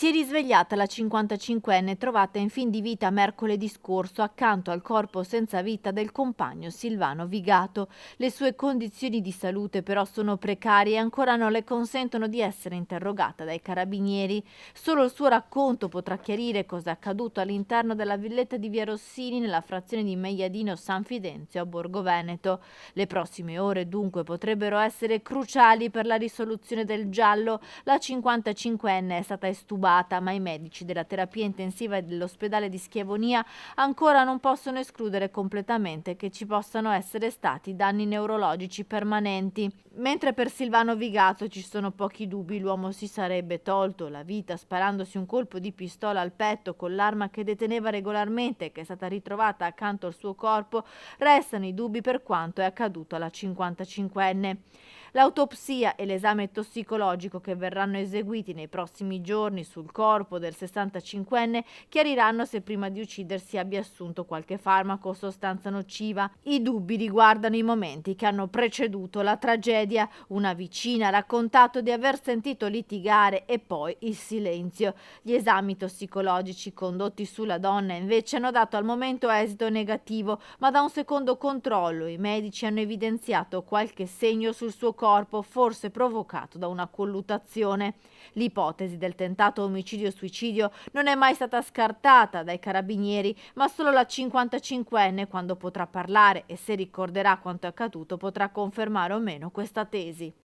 Si è risvegliata la 55enne trovata in fin di vita mercoledì scorso accanto al corpo senza vita del compagno Silvano Vigato. Le sue condizioni di salute però sono precarie e ancora non le consentono di essere interrogata dai carabinieri. Solo il suo racconto potrà chiarire cosa è accaduto all'interno della villetta di Via Rossini nella frazione di Meiadino San Fidenzio a Borgo Veneto. Le prossime ore dunque potrebbero essere cruciali per la risoluzione del giallo. La 55enne è stata estubata, ma i medici della terapia intensiva e dell'ospedale di Schiavonia ancora non possono escludere completamente che ci possano essere stati danni neurologici permanenti. Mentre per Silvano Vigato ci sono pochi dubbi, l'uomo si sarebbe tolto la vita sparandosi un colpo di pistola al petto con l'arma che deteneva regolarmente e che è stata ritrovata accanto al suo corpo, restano i dubbi per quanto è accaduto alla 55enne. L'autopsia e l'esame tossicologico che verranno eseguiti nei prossimi giorni sul corpo del 65enne chiariranno se prima di uccidersi abbia assunto qualche farmaco o sostanza nociva. I dubbi riguardano i momenti che hanno preceduto la tragedia. Una vicina ha raccontato di aver sentito litigare e poi il silenzio. Gli esami tossicologici condotti sulla donna invece hanno dato al momento esito negativo, ma da un secondo controllo i medici hanno evidenziato qualche segno sul suo corpo, forse provocato da una colluttazione. L'ipotesi del tentato omicidio-suicidio non è mai stata scartata dai carabinieri, ma solo la 55enne, quando potrà parlare e se ricorderà quanto è accaduto, potrà confermare o meno questa tesi.